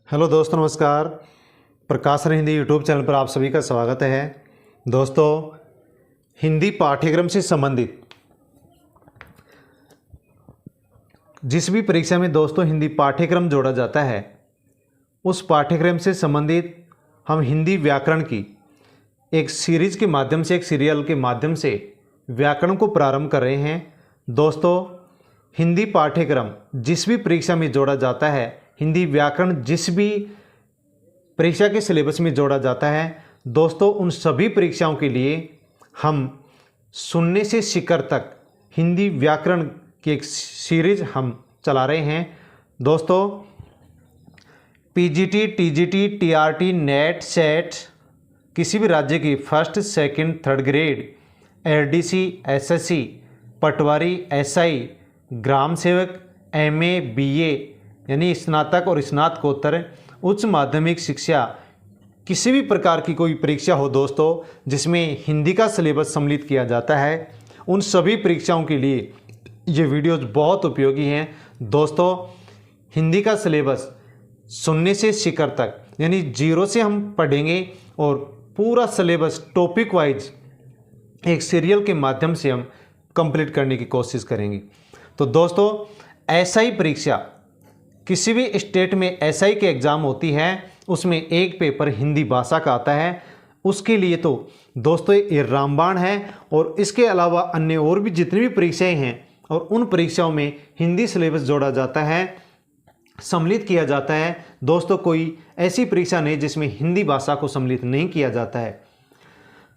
Hello दोस्तों, नमस्कार। प्रकाशन हिंदी यूट्यूब चैनल पर आप सभी का स्वागत है। दोस्तों, हिंदी पाठ्यक्रम से संबंधित जिस भी परीक्षा में दोस्तों हिंदी पाठ्यक्रम जोड़ा जाता है, उस पाठ्यक्रम से संबंधित हम हिंदी व्याकरण की एक सीरीज के माध्यम से, एक सीरियल के माध्यम से व्याकरण को प्रारंभ कर रहे हैं। दोस्तों, हिंदी पाठ्यक्रम जिस भी परीक्षा में जोड़ा जाता है, हिंदी व्याकरण जिस भी परीक्षा के सिलेबस में जोड़ा जाता है, दोस्तों उन सभी परीक्षाओं के लिए हम शून्य से शिखर तक हिंदी व्याकरण की एक सीरीज हम चला रहे हैं। दोस्तों, PGT, TGT, TRT, NET, SET, किसी भी राज्य की first, second, third grade, LDC, SSC, patwari, SI, ग्राम सेवक, एमए, बीए यानी स्नातक और स्नातकोत्तर, उच्च माध्यमिक शिक्षा, किसी भी प्रकार की कोई परीक्षा हो दोस्तों जिसमें हिंदी का सिलेबस सम्मिलित किया जाता है, उन सभी परीक्षाओं के लिए ये वीडियोज बहुत उपयोगी हैं। दोस्तों, हिंदी का सिलेबस शून्य से शिखर तक यानी जीरो से हम पढ़ेंगे और पूरा सिलेबस टॉपिक वाइज एक सीरियल के माध्यम से हम कंप्लीट करने की कोशिश करेंगे। तो दोस्तों, एसआई परीक्षा, किसी भी स्टेट में एसआई के एग्ज़ाम होती है, उसमें एक पेपर हिंदी भाषा का आता है। उसके लिए तो दोस्तों ये रामबाण है, और इसके अलावा अन्य और भी जितनी भी परीक्षाएं हैं, और उन परीक्षाओं में हिंदी सिलेबस जोड़ा जाता है, सम्मिलित किया जाता है। दोस्तों, कोई ऐसी परीक्षा नहीं जिसमें हिंदी भाषा को सम्मिलित नहीं किया जाता है।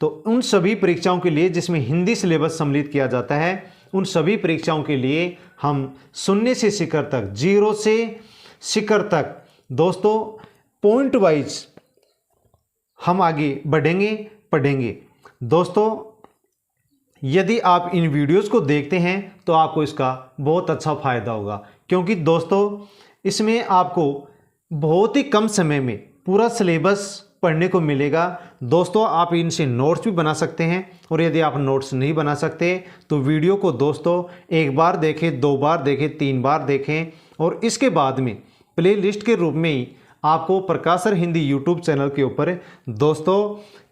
तो उन सभी परीक्षाओं के लिए जिसमें हिंदी सिलेबस सम्मिलित किया जाता है, उन सभी परीक्षाओं के लिए हम शून्य से शिखर तक, जीरो से शिखर तक दोस्तों पॉइंट वाइज हम आगे बढ़ेंगे, पढ़ेंगे। दोस्तों, यदि आप इन वीडियोस को देखते हैं तो आपको इसका बहुत अच्छा फ़ायदा होगा, क्योंकि दोस्तों इसमें आपको बहुत ही कम समय में पूरा सिलेबस पढ़ने को मिलेगा। दोस्तों, आप इनसे नोट्स भी बना सकते हैं, और यदि आप नोट्स नहीं बना सकते तो वीडियो को दोस्तों एक बार देखें, दो बार देखें, तीन बार देखें, और इसके बाद में प्लेलिस्ट के रूप में ही आपको प्रकाशन हिंदी यूट्यूब चैनल के ऊपर दोस्तों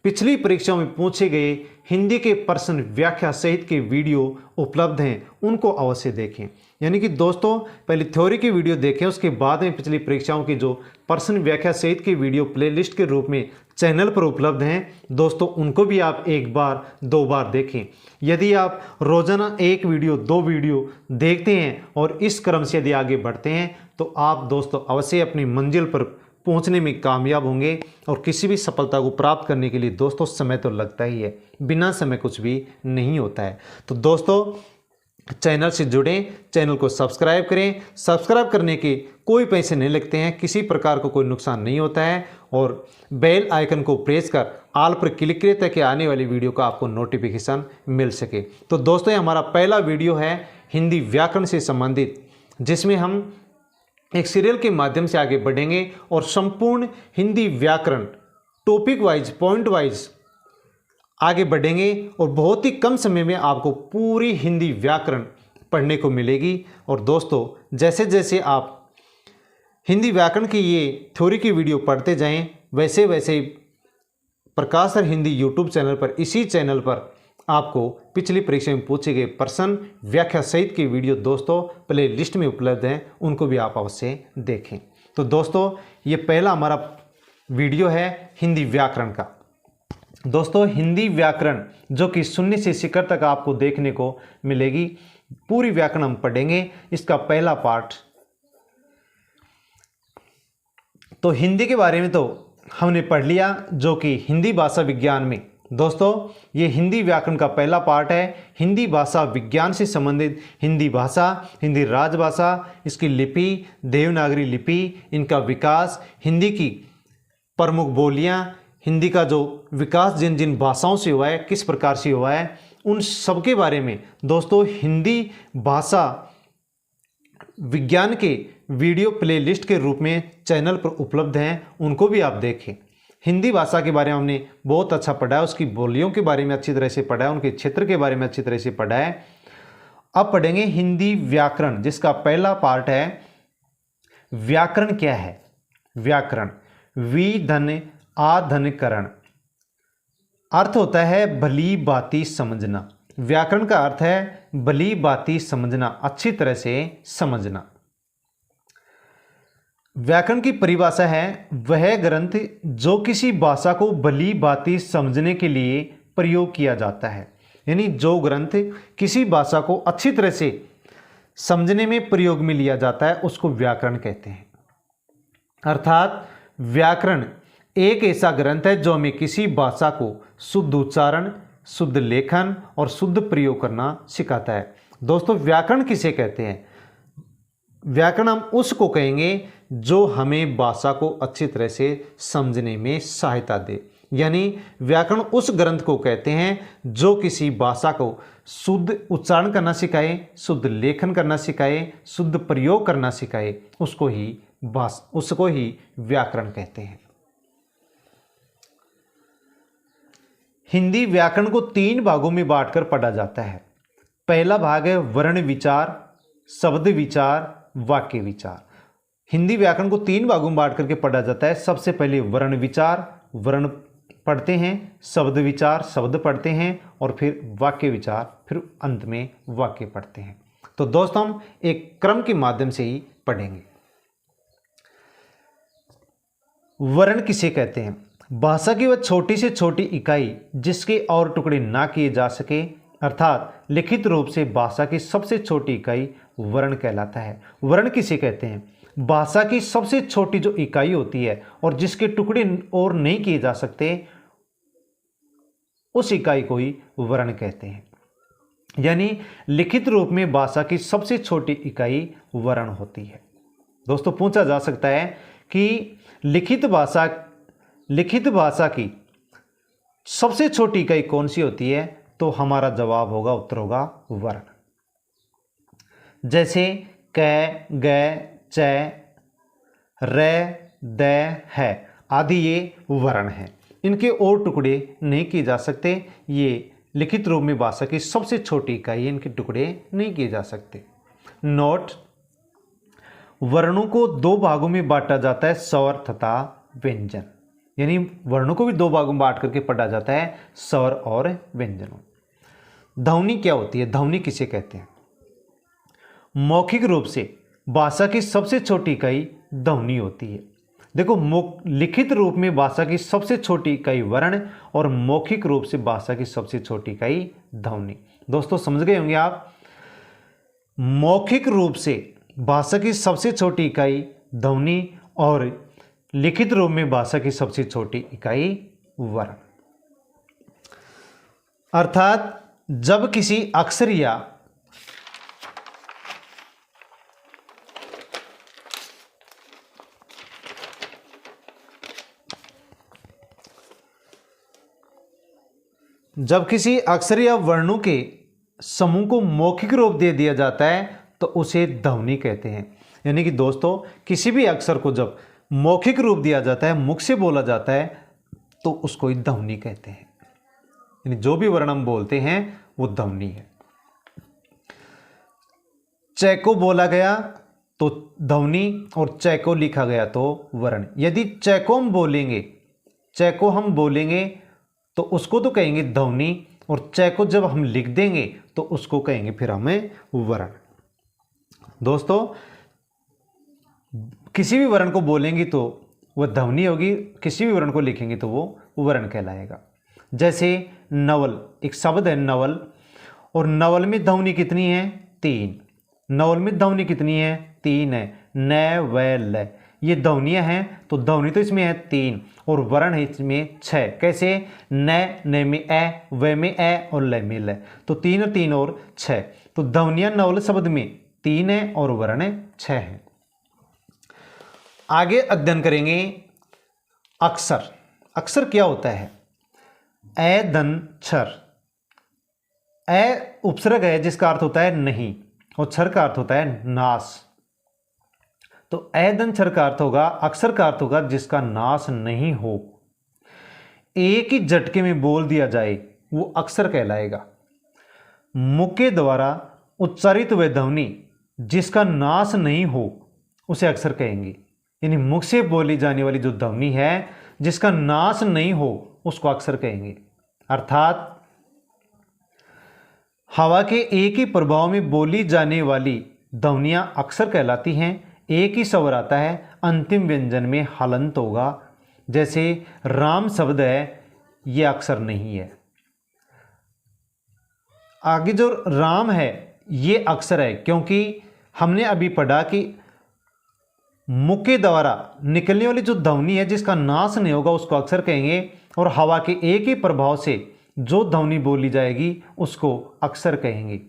पिछली परीक्षाओं में पूछे गए हिंदी के प्रश्न व्याख्या सहित के वीडियो उपलब्ध हैं, उनको अवश्य देखें। यानी कि दोस्तों पहले थ्योरी की वीडियो देखें, उसके बाद में पिछली परीक्षाओं की जो प्रश्न व्याख्या सहित की वीडियो प्लेलिस्ट के रूप में चैनल पर उपलब्ध हैं, दोस्तों उनको भी आप एक बार, दो बार देखें। यदि आप रोजाना एक वीडियो, दो वीडियो देखते हैं और इस क्रम से यदि आगे बढ़ते हैं, तो आप दोस्तों अवश्य अपनी मंजिल पर पहुंचने में कामयाब होंगे। और किसी भी सफलता को प्राप्त करने के लिए दोस्तों समय तो लगता ही है, बिना समय कुछ भी नहीं होता है। तो दोस्तों, चैनल से जुड़ें, चैनल को सब्सक्राइब करें। सब्सक्राइब करने के कोई पैसे नहीं लगते हैं, किसी प्रकार को कोई नुकसान नहीं होता है, और बेल आइकन को प्रेस कर ऑल पर क्लिक करें ताकि आने वाली वीडियो का आपको नोटिफिकेशन मिल सके। तो दोस्तों, ये हमारा पहला वीडियो है हिंदी व्याकरण से संबंधित, जिसमें हम एक सीरियल के माध्यम से आगे बढ़ेंगे और संपूर्ण हिंदी व्याकरण टॉपिक वाइज, पॉइंट वाइज आगे बढ़ेंगे, और बहुत ही कम समय में आपको पूरी हिंदी व्याकरण पढ़ने को मिलेगी। और दोस्तों, जैसे जैसे आप हिंदी व्याकरण की ये थ्योरी की वीडियो पढ़ते जाएं, वैसे वैसे प्रकाशन हिंदी यूट्यूब चैनल पर, इसी चैनल पर आपको पिछली परीक्षा में पूछे गए प्रश्न व्याख्या सहित की वीडियो दोस्तों प्ले लिस्ट में उपलब्ध हैं, उनको भी आप अवश्य देखें। तो दोस्तों, ये पहला हमारा वीडियो है हिंदी व्याकरण का। दोस्तों, हिंदी व्याकरण जो कि शून्य से शिखर तक आपको देखने को मिलेगी, पूरी व्याकरण हम पढ़ेंगे। इसका पहला पार्ट, तो हिंदी के बारे में तो हमने पढ़ लिया, जो कि हिंदी भाषा विज्ञान में दोस्तों ये हिंदी व्याकरण का पहला पार्ट है। हिंदी भाषा विज्ञान से संबंधित हिंदी भाषा, हिंदी राजभाषा, इसकी लिपि, देवनागरी लिपि, इनका विकास, हिंदी की प्रमुख बोलियां, हिंदी का जो विकास जिन जिन भाषाओं से हुआ है, किस प्रकार से हुआ है, उन सब के बारे में दोस्तों हिंदी भाषा विज्ञान के वीडियो प्लेलिस्ट के रूप में चैनल पर उपलब्ध हैं, उनको भी आप देखें। हिंदी भाषा के बारे में हमने बहुत अच्छा पढ़ा है, उसकी बोलियों के बारे में अच्छी तरह से पढ़ा है, उनके क्षेत्र के बारे में अच्छी तरह से पढ़ा है। अब पढ़ेंगे हिंदी व्याकरण, जिसका पहला पार्ट है व्याकरण क्या है। व्याकरण, वी धन आ धन करण, अर्थ होता है भली बाती समझना। व्याकरण का अर्थ है भली बाती समझना, अच्छी तरह से समझना। व्याकरण की परिभाषा है वह ग्रंथ जो किसी भाषा को भली बाती समझने के लिए प्रयोग किया जाता है। यानी जो ग्रंथ किसी भाषा को अच्छी तरह से समझने में प्रयोग में लिया जाता है उसको व्याकरण कहते हैं। अर्थात व्याकरण एक ऐसा ग्रंथ है जो हमें किसी भाषा को शुद्ध उच्चारण, शुद्ध लेखन और शुद्ध प्रयोग करना सिखाता है। दोस्तों व्याकरण किसे कहते हैं? व्याकरण हम उसको कहेंगे जो हमें भाषा को अच्छी तरह से समझने में सहायता दे। यानी व्याकरण उस ग्रंथ को कहते हैं जो किसी भाषा को शुद्ध उच्चारण करना सिखाए, शुद्ध लेखन करना सिखाए, शुद्ध प्रयोग करना सिखाए, उसको ही व्याकरण कहते हैं। हिंदी व्याकरण को 3 भागों में बांटकर पढ़ा जाता है। पहला भाग है वर्ण विचार, शब्द विचार, वाक्य विचार। हिंदी व्याकरण को 3 भागों में बांट करके पढ़ा जाता है। सबसे पहले वर्ण विचार, वर्ण पढ़ते हैं, शब्द विचार, शब्द पढ़ते हैं, और फिर वाक्य विचार, फिर अंत में वाक्य पढ़ते हैं। तो दोस्तों हम एक क्रम के माध्यम से ही पढ़ेंगे। वर्ण किसे कहते हैं? भाषा की वह छोटी से छोटी इकाई जिसके और टुकड़े ना किए जा सके, अर्थात लिखित रूप से भाषा की सबसे छोटी इकाई वर्ण कहलाता है। वर्ण किसे कहते हैं? भाषा की सबसे छोटी जो इकाई होती है और जिसके टुकड़े और नहीं किए जा सकते, उस इकाई को ही वर्ण कहते हैं। यानी लिखित रूप में भाषा की सबसे छोटी इकाई वर्ण होती है। दोस्तों पूछा जा सकता है कि लिखित भाषा की सबसे छोटी इकाई कौन सी होती है? तो हमारा जवाब होगा, उत्तर होगा वर्ण। जैसे क, ग, च, र, द, है आदि ये वर्ण हैं। इनके और टुकड़े नहीं किए जा सकते। ये लिखित रूप में भाषा की सबसे छोटी इकाई है, इनके टुकड़े नहीं किए जा सकते। नोट, वर्णों को 2 भागों में बांटा जाता है, स्वर तथा व्यंजन। यानी वर्णों को भी 2 भागों में बांट करके पढ़ा जाता है, स्वर और व्यंजनों। ध्वनि क्या होती है? ध्वनि किसे कहते हैं? मौखिक रूप से भाषा की सबसे छोटी इकाई ध्वनि होती है। देखो लिखित रूप में भाषा की सबसे छोटी इकाई वर्ण और मौखिक रूप से भाषा की सबसे छोटी इकाई ध्वनि। दोस्तों समझ गए होंगे आप। मौखिक रूप से भाषा की सबसे छोटी इकाई ध्वनि और लिखित रूप में भाषा की सबसे छोटी इकाई वर्ण। अर्थात जब किसी अक्षर या वर्णों के समूह को मौखिक रूप दे दिया जाता है तो उसे ध्वनि कहते हैं। यानी कि दोस्तों किसी भी अक्षर को जब मौखिक रूप दिया जाता है, मुख से बोला जाता है, तो उसको ही ध्वनि कहते हैं। यानी जो भी वर्ण हम बोलते हैं वो ध्वनि है। च को बोला गया तो ध्वनि और च को लिखा गया तो वर्ण। यदि च को हम बोलेंगे तो उसको तो कहेंगे ध्वनि, और च को जब हम लिख देंगे तो उसको कहेंगे फिर हमें वर्ण। दोस्तों किसी भी वर्ण को बोलेंगे तो वह ध्वनि होगी, किसी भी वर्ण को लिखेंगे तो वो वर्ण कहलाएगा। जैसे नवल, एक शब्द है नवल, और नवल में ध्वनि कितनी है? 3। नवल में ध्वनि कितनी है? 3 है। न, व, ल, ये ध्वनियाँ हैं, तो ध्वनि तो इसमें है 3 और वर्ण है इसमें 6। कैसे? न में ए, व में ए और ल में ल, तो 3 और 3 और 6। तो ध्वनियाँ नवल शब्द में 3 है और वर्ण 6 है। आगे अध्ययन करेंगे अक्षर। अक्षर क्या होता है? ए धन क्षर। ए उपसर्ग है जिसका अर्थ होता है नहीं, और क्षर का अर्थ होता है नाश। तो ए धन क्षर का अर्थ होगा, अक्षर का अर्थ होगा जिसका नाश नहीं हो। एक ही झटके में बोल दिया जाए वो अक्षर कहलाएगा। मुख के द्वारा उच्चारित हुए ध्वनि जिसका नाश नहीं हो उसे अक्षर कहेंगे। यानी मुख से बोली जाने वाली जो ध्वनि है जिसका नाश नहीं हो उसको अक्षर कहेंगे। अर्थात हवा के एक ही प्रभाव में बोली जाने वाली ध्वनियां अक्षर कहलाती हैं। एक ही स्वर आता है, अंतिम व्यंजन में हलंत होगा। जैसे राम शब्द है, यह अक्षर नहीं है। आगे जो राम है ये अक्षर है, क्योंकि हमने अभी पढ़ा कि मुख के द्वारा निकलने वाली जो ध्वनि है जिसका नाश नहीं होगा उसको अक्षर कहेंगे, और हवा के एक ही प्रभाव से जो ध्वनि बोली जाएगी उसको अक्षर कहेंगे।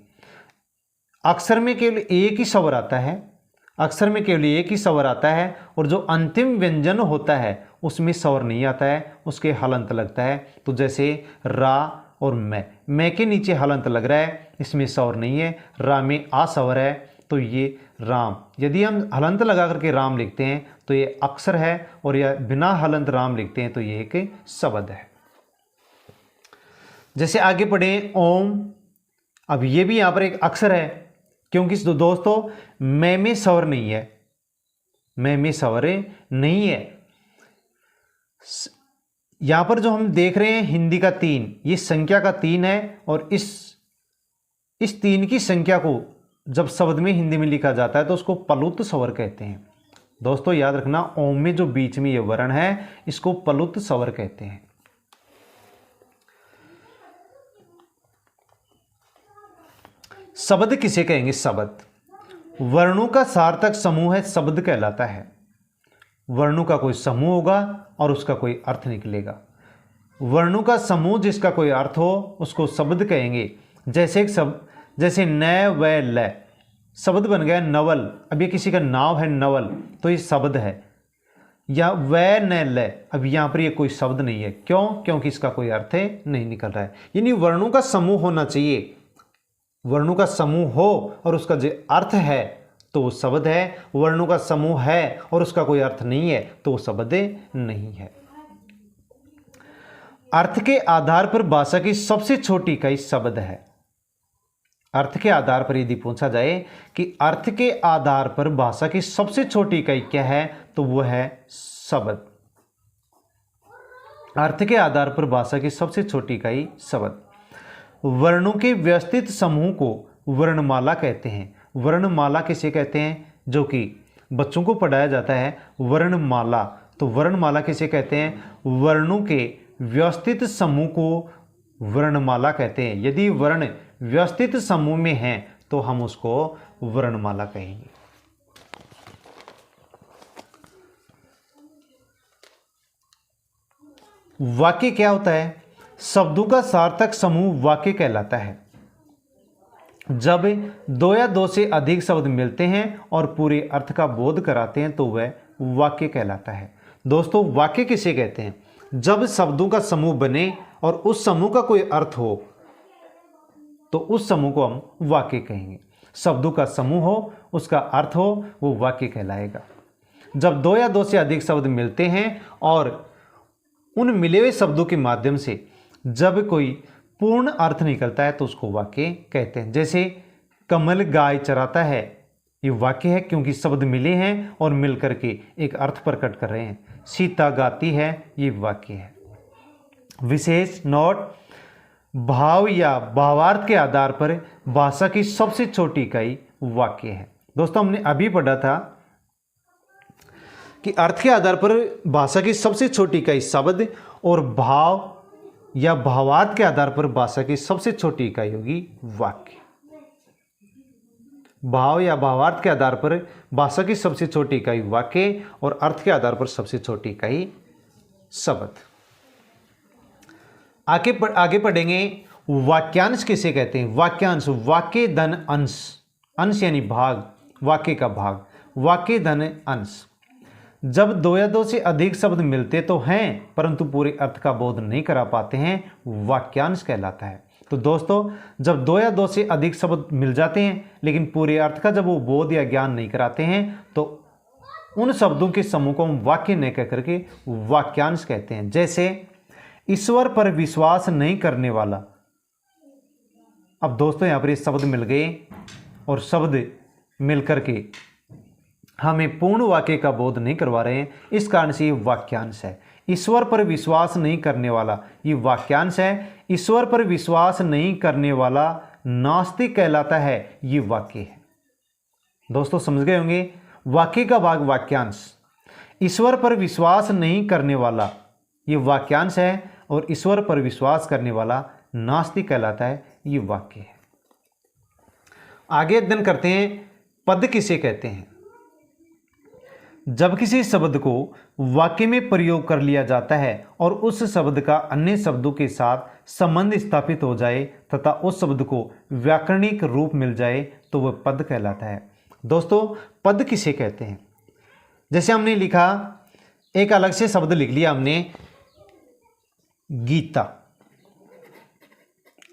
अक्षर में केवल एक ही स्वर आता है, अक्षर में केवल एक ही स्वर आता है, और जो अंतिम व्यंजन होता है उसमें स्वर नहीं आता है, उसके हलंत लगता है। तो जैसे रा और मैं के नीचे हलंत लग रहा है, इसमें स्वर नहीं है, रा में आ स्वर है, तो ये राम। यदि हम हलंत लगा करके राम लिखते हैं तो ये अक्षर है, और या बिना हलंत राम लिखते हैं तो ये एक शब्द है। जैसे आगे पढ़े ओम। अब ये भी यहां पर एक अक्षर है, क्योंकि दोस्तों मैं में स्वर नहीं है, मैं में स्वर नहीं है। यहां पर जो हम देख रहे हैं हिंदी का 3, ये संख्या का 3 है, और इस 3 की संख्या को जब शब्द में हिंदी में लिखा जाता है तो उसको पलुत स्वर कहते हैं। दोस्तों याद रखना, ओम में जो बीच में ये वर्ण है इसको पलुत स्वर कहते हैं। शब्द किसे कहेंगे? शब्द वर्णों का सार्थक समूह है, शब्द कहलाता है। वर्णों का कोई समूह होगा और उसका कोई अर्थ निकलेगा। वर्णों का समूह जिसका कोई अर्थ हो उसको शब्द कहेंगे। जैसे एक शब्द, जैसे न व ल शब्द बन गया नवल। अब ये किसी का नाम है नवल, तो ये शब्द है। या व न ल, अब यहाँ पर ये कोई शब्द नहीं है। क्यों? क्योंकि इसका कोई अर्थ नहीं निकल रहा है। यानी वर्णों का समूह होना चाहिए, वर्णों का समूह हो और उसका जो अर्थ है तो वो शब्द है। वर्णों का समूह है और उसका कोई अर्थ नहीं है तो वो शब्द नहीं है। अर्थ के आधार पर भाषा की सबसे छोटी इकाई शब्द है। अर्थ के आधार पर यदि पूछा जाए कि अर्थ के आधार पर भाषा की सबसे छोटी इकाई क्या है, तो वो है शब्द। अर्थ के आधार पर भाषा की सबसे छोटी इकाई शब्द। वर्णों के व्यवस्थित समूह को वर्णमाला कहते हैं। वर्णमाला किसे कहते हैं? जो कि बच्चों को पढ़ाया जाता है वर्णमाला। तो वर्णमाला किसे कहते हैं? वर्णों के व्यवस्थित समूह को वर्णमाला कहते हैं। यदि वर्ण व्यवस्थित समूह में हैं तो हम उसको वर्णमाला कहेंगे। वाक्य क्या होता है? शब्दों का सार्थक समूह वाक्य कहलाता है। जब दो या दो से अधिक शब्द मिलते हैं और पूरे अर्थ का बोध कराते हैं तो वह वाक्य कहलाता है। दोस्तों वाक्य किसे कहते हैं? जब शब्दों का समूह बने और उस समूह का कोई अर्थ हो तो उस समूह को हम वाक्य कहेंगे। शब्दों का समूह हो, उसका अर्थ हो, वो वाक्य कहलाएगा। जब दो या दो से अधिक शब्द मिलते हैं और उन मिले हुए शब्दों के माध्यम से जब कोई पूर्ण अर्थ निकलता है तो उसको वाक्य कहते हैं। जैसे कमल गाय चराता है, ये वाक्य है क्योंकि शब्द मिले हैं और मिलकर के एक अर्थ प्रकट कर रहे हैं। सीता गाती है, ये वाक्य है। विशेष नोट, भाव या भावार्थ के आधार पर भाषा की सबसे छोटी इकाई वाक्य है। दोस्तों हमने अभी पढ़ा था कि अर्थ के आधार पर भाषा की सबसे छोटी इकाई शब्द, और भाव या भावार्थ के आधार पर भाषा की सबसे छोटी इकाई होगी वाक्य। भाव या भावार्थ के आधार पर भाषा की सबसे छोटी इकाई वाक्य, और अर्थ के आधार पर सबसे छोटी इकाई शब्द। आगे पढ़ेंगे वाक्यांश किसे कहते हैं? वाक्यांश, वाक्य धन अंश, अंश यानी भाग, वाक्य का भाग, वाक्य धन अंश। जब दो या दो से अधिक शब्द मिलते तो हैं परंतु पूरे अर्थ का बोध नहीं करा पाते हैं, वाक्यांश कहलाता है। तो दोस्तों जब दो या दो से अधिक शब्द मिल जाते हैं लेकिन पूरे अर्थ का जब वो बोध या ज्ञान नहीं कराते हैं तो उन शब्दों के समूह को हम वाक्य नहीं कह करके वाक्यांश कहते हैं। जैसे ईश्वर पर विश्वास नहीं करने वाला। अब दोस्तों यहाँ पर ये शब्द मिल गए और शब्द मिल करके हमें पूर्ण वाक्य का बोध नहीं करवा रहे हैं, इस कारण से ये वाक्यांश है। ईश्वर पर विश्वास नहीं करने वाला, ये वाक्यांश है। ईश्वर पर विश्वास नहीं करने वाला नास्तिक कहलाता है, ये वाक्य है। दोस्तों समझ गए होंगे, वाक्य का भाग वाक्यांश। ईश्वर पर विश्वास नहीं करने वाला ये वाक्यांश है, और ईश्वर पर विश्वास करने वाला नास्तिक कहलाता है, ये वाक्य है। आगे अध्ययन करते हैं, पद किसे कहते हैं। जब किसी शब्द को वाक्य में प्रयोग कर लिया जाता है और उस शब्द का अन्य शब्दों के साथ संबंध स्थापित हो जाए तथा उस शब्द को व्याकरणिक रूप मिल जाए तो वह पद कहलाता है। दोस्तों पद किसे कहते हैं, जैसे हमने लिखा, एक अलग से शब्द लिख लिया हमने, गीता।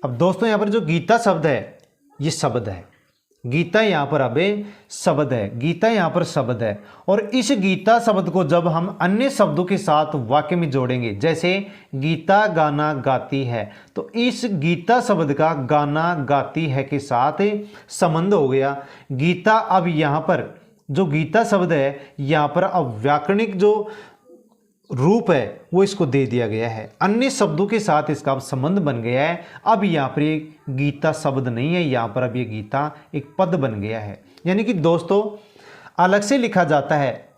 अब दोस्तों यहां पर जो गीता शब्द है ये शब्द है, गीता यहां पर अब शब्द है, गीता यहां पर शब्द है। और इस गीता शब्द को जब हम अन्य शब्दों के साथ वाक्य में जोड़ेंगे, जैसे गीता गाना गाती है, तो इस गीता शब्द का गाना गाती है के साथ संबंध हो गया। गीता अब यहां पर जो गीता शब्द है, यहां पर अब व्याकरणिक जो रूप है वो इसको दे दिया गया है, अन्य शब्दों के साथ इसका अब संबंध बन गया है। अब यहाँ पर ये गीता शब्द नहीं है, यहाँ पर अब ये गीता एक पद बन गया है। यानी कि दोस्तों अलग से लिखा जाता है,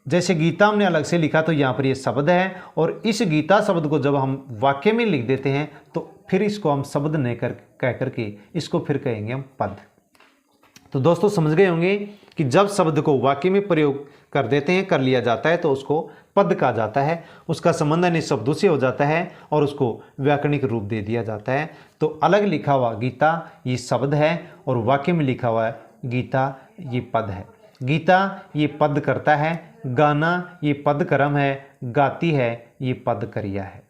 जैसे गीता हमने अलग से लिखा तो यहाँ पर ये शब्द है, और इस गीता शब्द को जब हम वाक्य में लिख देते हैं तो फिर इसको हम शब्द नहीं कह करके इसको फिर कहेंगे हम पद। तो दोस्तों समझ गए होंगे कि जब शब्द को वाक्य में प्रयोग कर देते हैं, कर लिया जाता है, तो उसको पद कहा जाता है। उसका संबंध अन्य शब्दों से हो जाता है और उसको व्याकरणिक रूप दे दिया जाता है। तो अलग लिखा हुआ गीता ये शब्द है, और वाक्य में लिखा हुआ गीता ये पद है। गीता ये पद करता है, गाना ये पद कर्म है, गाती है ये पद क्रिया है।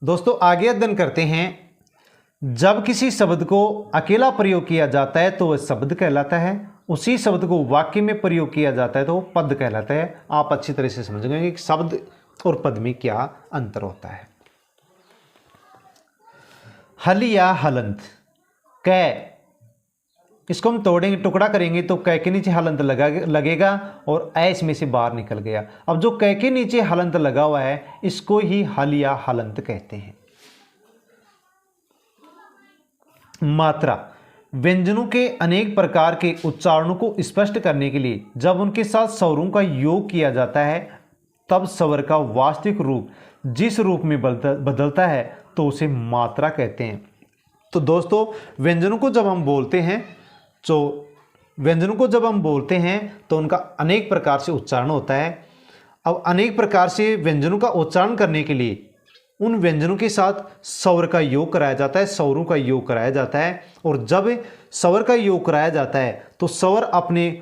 दोस्तों आगे अध्ययन करते हैं, जब किसी शब्द को अकेला प्रयोग किया जाता है तो वह शब्द कहलाता है, उसी शब्द को वाक्य में प्रयोग किया जाता है तो वह पद कहलाता है। आप अच्छी तरह से समझ गए कि शब्द और पद में क्या अंतर होता है। हल या हलंत, कै, इसको हम तोड़ेंगे, टुकड़ा करेंगे तो कै के नीचे हलंत लगेगा और ऐ इसमें से बाहर निकल गया। अब जो कै के नीचे हलंत लगा हुआ है इसको ही हल या हलंत कहते हैं। मात्रा, व्यंजनों के अनेक प्रकार के उच्चारणों को स्पष्ट करने के लिए जब उनके साथ स्वरों का योग किया जाता है तब स्वर का वास्तविक रूप जिस रूप में बदलता है तो उसे मात्रा कहते हैं। तो दोस्तों व्यंजनों को जब हम बोलते हैं तो उनका अनेक प्रकार से उच्चारण होता है। अब अनेक प्रकार से व्यंजनों का उच्चारण करने के लिए उन व्यंजनों के साथ स्वर का योग कराया जाता है, स्वरों का योग कराया जाता है। और जब स्वर का योग कराया जाता है तो स्वर अपने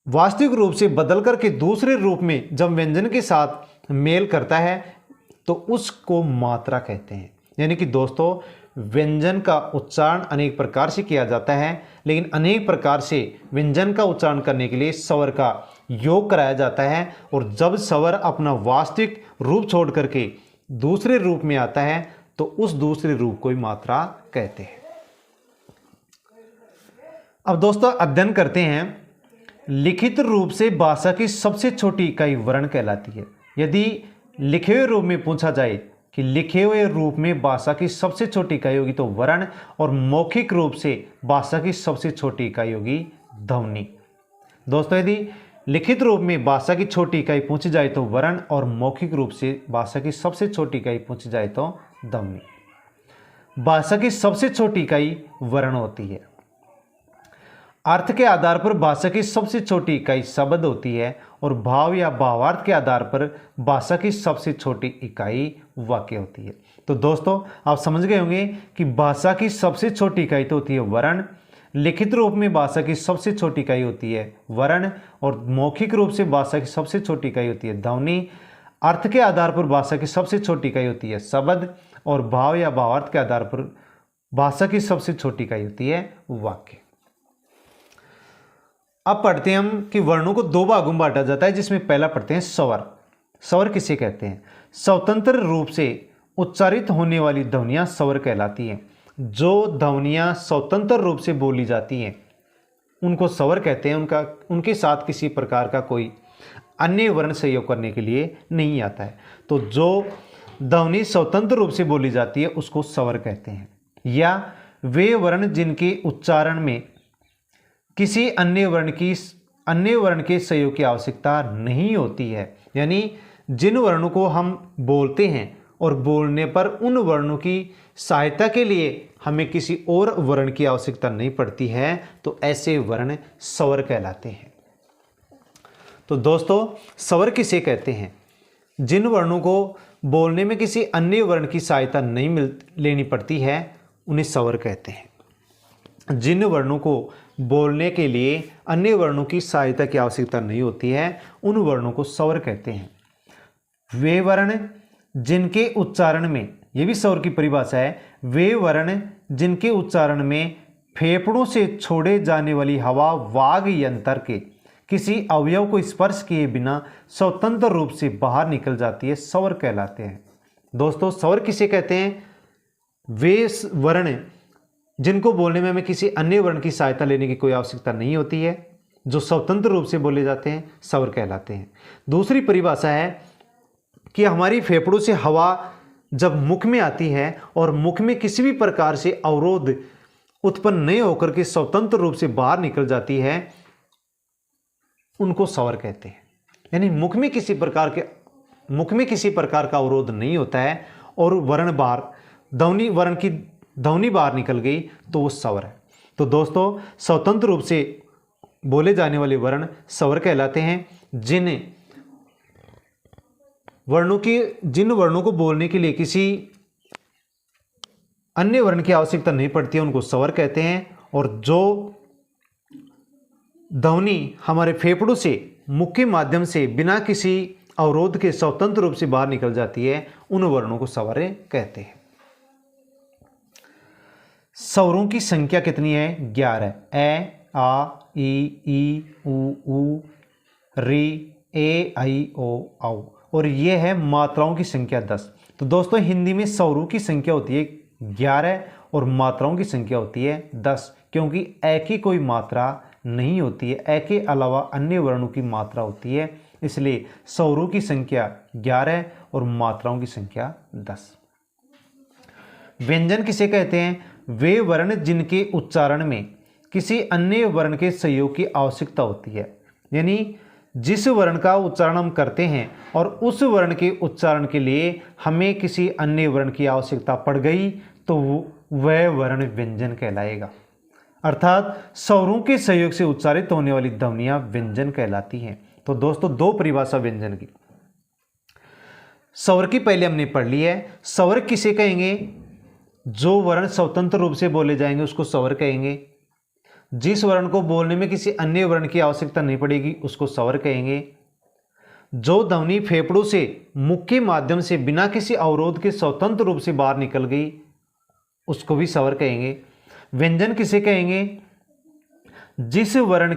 वास्तविक रूप से बदल करके दूसरे रूप में जब व्यंजन के साथ मेल करता है तो उसको मात्रा कहते हैं। यानी कि दोस्तों व्यंजन का उच्चारण अनेक प्रकार से किया जाता है, लेकिन अनेक प्रकार से व्यंजन का उच्चारण करने के लिए स्वर का योग कराया जाता है। और जब स्वर अपना वास्तविक रूप छोड़ करके दूसरे रूप में आता है तो उस दूसरे रूप को ही मात्रा कहते हैं। अब दोस्तों अध्ययन करते हैं, लिखित रूप से भाषा की सबसे छोटी इकाई वर्ण कहलाती है। यदि लिखे हुए रूप में पूछा जाए कि लिखे हुए रूप में भाषा की सबसे छोटी इकाई होगी तो वर्ण, और मौखिक रूप से भाषा की सबसे छोटी इकाई होगी ध्वनि। दोस्तों यदि लिखित रूप में भाषा की छोटी इकाई पूछी जाए तो वर्ण, और मौखिक रूप से भाषा की सबसे छोटी इकाई पूछी जाए तो ध्वनि। भाषा की सबसे छोटी इकाई वर्ण होती है। अर्थ के आधार पर भाषा की सबसे छोटी इकाई शब्द होती है, और भाव या भावार्थ के आधार पर भाषा की सबसे छोटी इकाई वाक्य होती है। तो दोस्तों आप समझ गए होंगे कि भाषा की सबसे छोटी इकाई तो होती है वर्ण, लिखित रूप में भाषा की सबसे छोटी इकाई होती है वर्ण, और मौखिक रूप से भाषा की सबसे छोटी इकाई होती है ध्वनि। अर्थ के आधार पर भाषा की सबसे छोटी इकाई होती है शब्द, और भाव या भावार्थ के आधार पर भाषा की सबसे छोटी इकाई होती है वाक्य। अब पढ़ते हैं हम कि वर्णों को दो भागों में बांटा जाता है, जिसमें पहला पढ़ते हैं स्वर। स्वर किसे कहते हैं? स्वतंत्र रूप से उच्चारित होने वाली ध्वनियाँ स्वर कहलाती हैं। जो ध्वनियाँ स्वतंत्र रूप से बोली जाती हैं उनको स्वर कहते हैं। उनके साथ किसी प्रकार का कोई अन्य वर्ण सहयोग करने के लिए नहीं आता है। तो जो ध्वनि स्वतंत्र रूप से बोली जाती है उसको स्वर कहते हैं। या वे वर्ण जिनके उच्चारण में किसी अन्य वर्ण के सहयोग की आवश्यकता नहीं होती है, यानी जिन वर्णों को हम बोलते हैं और बोलने पर उन वर्णों की सहायता के लिए हमें किसी और वर्ण की आवश्यकता नहीं पड़ती है, तो ऐसे वर्ण स्वर कहलाते हैं। तो दोस्तों, स्वर किसे कहते हैं? जिन वर्णों को बोलने में किसी अन्य वर्ण की सहायता नहीं लेनी पड़ती है उन्हें स्वर कहते हैं। जिन वर्णों को बोलने के लिए अन्य वर्णों की सहायता की आवश्यकता नहीं होती है उन वर्णों को स्वर कहते हैं। वे वर्ण जिनके उच्चारण में, ये भी स्वर की परिभाषा है, वे वर्ण जिनके उच्चारण में फेफड़ों से छोड़े जाने वाली हवा वाग यंत्र के किसी अवयव को स्पर्श किए बिना स्वतंत्र रूप से बाहर निकल जाती है, स्वर कहलाते हैं। दोस्तों, स्वर किसे कहते हैं? वे वर्ण जिनको बोलने में हमें किसी अन्य वर्ण की सहायता लेने की कोई आवश्यकता नहीं होती है, जो स्वतंत्र रूप से बोले जाते हैं, स्वर कहलाते हैं। दूसरी परिभाषा है कि हमारी फेफड़ों से हवा जब मुख में आती है और मुख में किसी भी प्रकार से अवरोध उत्पन्न नहीं होकर के स्वतंत्र रूप से बाहर निकल जाती है, उनको स्वर कहते हैं। यानी मुख में किसी प्रकार का अवरोध नहीं होता है और वर्ण की ध्वनि बाहर निकल गई तो वो स्वर है। तो दोस्तों, स्वतंत्र रूप से बोले जाने वाले वर्ण स्वर कहलाते हैं। जिन वर्णों को बोलने के लिए किसी अन्य वर्ण की आवश्यकता नहीं पड़ती है उनको स्वर कहते हैं। और जो ध्वनि हमारे फेफड़ों से मुख के माध्यम से बिना किसी अवरोध के स्वतंत्र रूप से बाहर निकल जाती है उन वर्णों को स्वर कहते हैं। स्वरों की संख्या कितनी है? 11। ए, आ, ई, उ, री, ए, आई, ओ, औ। और ये है मात्राओं की संख्या 10। तो दोस्तों, हिंदी में स्वरों की संख्या होती है 11 और मात्राओं की संख्या होती है 10, क्योंकि ए की कोई मात्रा नहीं होती है। ए के अलावा अन्य वर्णों की मात्रा होती है, इसलिए स्वरों की संख्या 11 और मात्राओं की संख्या 10। व्यंजन किसे कहते हैं? वे वर्ण जिनके उच्चारण में किसी अन्य वर्ण के सहयोग की आवश्यकता होती है। यानी जिस वर्ण का उच्चारण हम करते हैं और उस वर्ण के उच्चारण के लिए हमें किसी अन्य वर्ण की आवश्यकता पड़ गई तो वह वर्ण व्यंजन कहलाएगा। अर्थात स्वरों के सहयोग से उच्चारित होने वाली ध्वनियां व्यंजन कहलाती हैं। तो दोस्तों, दो परिभाषा व्यंजन की। स्वर की पहले हमने पढ़ ली है। स्वर किसे कहेंगे? जो वर्ण स्वतंत्र रूप से बोले जाएंगे उसको स्वर कहेंगे। जिस वर्ण को बोलने में किसी अन्य वर्ण की आवश्यकता नहीं पड़ेगी उसको स्वर कहेंगे। जो ध्वनि फेफड़ों से मुख के माध्यम से बिना किसी अवरोध के स्वतंत्र रूप से बाहर निकल गई उसको भी स्वर कहेंगे। व्यंजन किसे कहेंगे? जिस वर्ण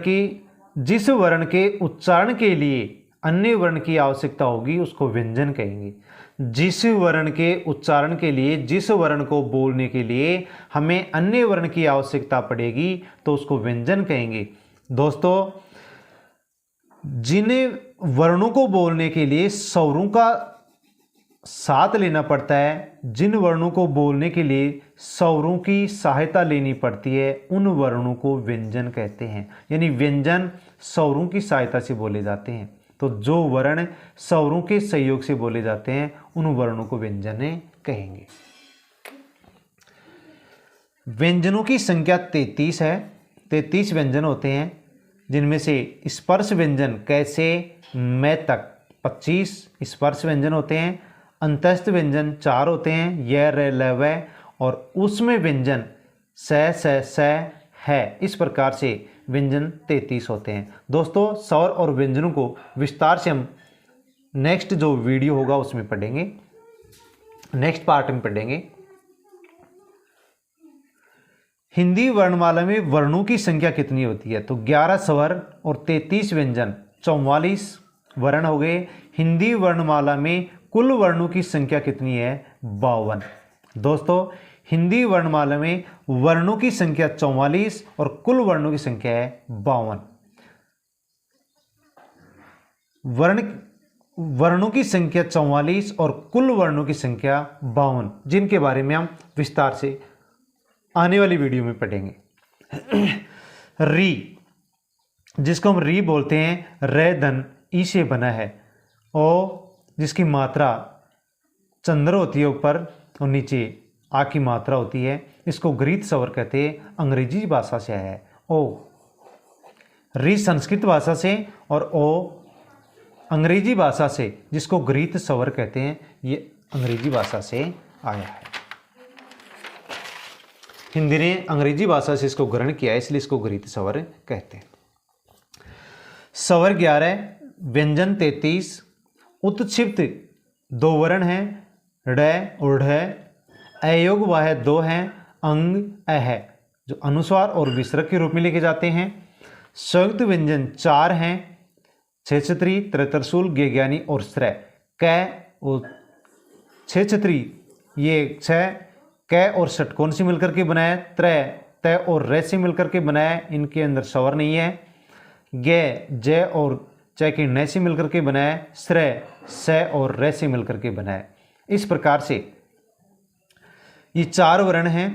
के उच्चारण के लिए अन्य वर्ण की आवश्यकता होगी उसको व्यंजन कहेंगे। जिस वर्ण के उच्चारण के लिए, जिस वर्ण को बोलने के लिए हमें अन्य वर्ण की आवश्यकता पड़ेगी तो उसको व्यंजन कहेंगे। दोस्तों, जिन वर्णों को बोलने के लिए स्वरों का साथ लेना पड़ता है, जिन वर्णों को बोलने के लिए स्वरों की सहायता लेनी पड़ती है, उन वर्णों को व्यंजन कहते हैं। यानी व्यंजन स्वरों की सहायता से बोले जाते हैं। तो जो वर्ण स्वरों के सहयोग से बोले जाते हैं उन वर्णों को व्यंजन कहेंगे। व्यंजनों की संख्या 33 है। 33 व्यंजन होते हैं, जिनमें से स्पर्श व्यंजन कैसे मैं तक 25 स्पर्श व्यंजन होते हैं। अंतस्थ व्यंजन 4 होते हैं, य, र, ल, व। और उसमें व्यंजन स, है। इस प्रकार से व्यंजन 33 होते हैं। दोस्तों, स्वर और व्यंजनों को विस्तार से हम नेक्स्ट जो वीडियो होगा उसमें पढ़ेंगे, नेक्स्ट पार्ट में पढ़ेंगे। हिंदी वर्णमाला में वर्णों की संख्या कितनी होती है? तो 11 स्वर और 33 व्यंजन, 44 वर्ण हो गए। हिंदी वर्णमाला में कुल वर्णों की संख्या कितनी है? 52। दोस्तों हिंदी वर्णमाला में वर्णों की संख्या 44 और कुल वर्णों की संख्या है 52। वर्णों की संख्या 44 और कुल वर्णों की संख्या 52, जिनके बारे में हम विस्तार से आने वाली वीडियो में पढ़ेंगे। री, जिसको हम री बोलते हैं, रे धन ई से बना है। ओ, जिसकी मात्रा चंद्र होती है ऊपर और नीचे आ की मात्रा होती है, इसको गृहीत स्वर कहते हैं, अंग्रेजी भाषा से आया है। ओ, री संस्कृत भाषा से और ओ अंग्रेजी भाषा से, जिसको गृहीत स्वर कहते हैं, ये अंग्रेजी भाषा से आया है। हिंदी ने अंग्रेजी भाषा से इसको ग्रहण किया है, इसलिए इसको गृहीत स्वर कहते हैं। स्वर 11, व्यंजन 33, उत्क्षिप्त 2 वर्ण हैं, ड और ढ, अयोग वाह 2 हैं, अंग अह जो अनुस्वार और विसर्ग के रूप में लिखे जाते हैं। संयुक्त व्यंजन 4 हैं, छेछत्री, त्रतरशूल, गेज्ञानी और श्रय। क और छेछत्री ये 6 क और षटकोण से मिलकर के बनाया, त्रय तय और रे से मिलकर के बनाया, इनके अंदर स्वर नहीं है। गे जय और चय के न से मिलकर के बनाया, श्रय स और रे से मिलकर के बनाया। इस प्रकार से ये 4 वर्ण हैं।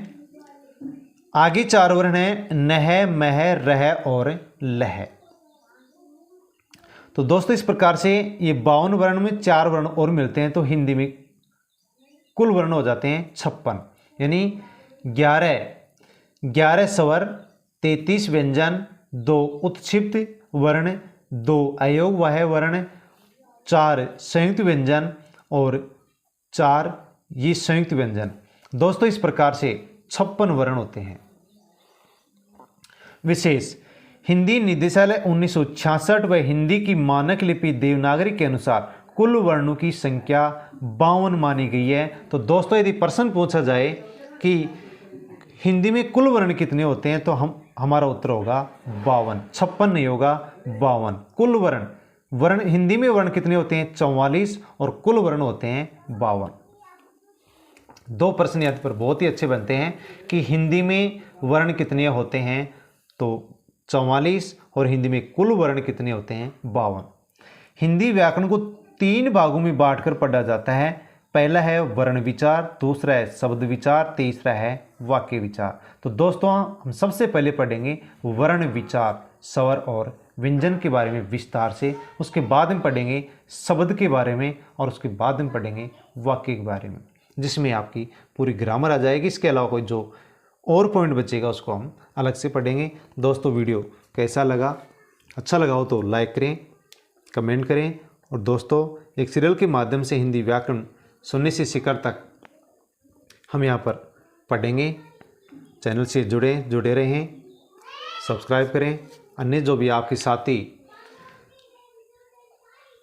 आगे 4 वर्ण हैं, नह, मह, रह और लह। तो दोस्तों इस प्रकार से ये 52 वर्ण में 4 वर्ण और मिलते हैं, तो हिंदी में कुल वर्ण हो जाते हैं 56, यानी 11 स्वर, 33 व्यंजन, 2 उत्क्षिप्त वर्ण, 2 अयोग वाह वर्ण, 4 संयुक्त व्यंजन और 4 ये संयुक्त व्यंजन। दोस्तों इस प्रकार से 56 वर्ण होते हैं। विशेष, हिंदी निदेशालय 1966 व हिंदी की मानक लिपि देवनागरी के अनुसार कुल वर्णों की संख्या 52 मानी गई है। तो दोस्तों यदि प्रश्न पूछा जाए कि हिंदी में कुल वर्ण कितने होते हैं, तो हमारा उत्तर होगा 52, 56 नहीं होगा, 52 कुल वर्ण हिंदी में वर्ण कितने होते हैं? 44 और कुल वर्ण होते हैं 52। 2 प्रश्न यहाँ पर बहुत ही अच्छे बनते हैं कि हिंदी में वर्ण कितने होते हैं, तो 44 और हिंदी में कुल वर्ण कितने होते हैं? 52। हिंदी व्याकरण को 3 भागों में बांटकर पढ़ा जाता है। पहला है वर्ण विचार, दूसरा है शब्द विचार, तीसरा है वाक्य विचार। तो दोस्तों हम सबसे पहले पढ़ेंगे वर्ण विचार, स्वर और व्यंजन के बारे में विस्तार से, उसके बाद में पढ़ेंगे शब्द के बारे में और उसके बाद में पढ़ेंगे वाक्य के बारे में, जिसमें आपकी पूरी ग्रामर आ जाएगी। इसके अलावा कोई जो और पॉइंट बचेगा उसको हम अलग से पढ़ेंगे। दोस्तों वीडियो कैसा लगा? अच्छा लगा हो तो लाइक करें, कमेंट करें, और दोस्तों एक सीरियल के माध्यम से हिंदी व्याकरण शून्य से शिखर तक हम यहाँ पर पढ़ेंगे। चैनल से जुड़े रहें, सब्सक्राइब करें। अन्य जो भी आपके साथी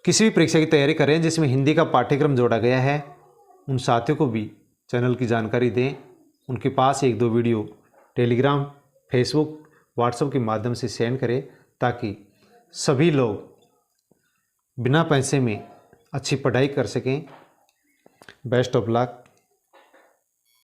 किसी भी परीक्षा की तैयारी करें जिसमें हिंदी का पाठ्यक्रम जोड़ा गया है, उन साथियों को भी चैनल की जानकारी दें। उनके पास 1-2 वीडियो टेलीग्राम, फेसबुक, व्हाट्सएप के माध्यम से सेंड करें, ताकि सभी लोग बिना पैसे में अच्छी पढ़ाई कर सकें। Best of luck.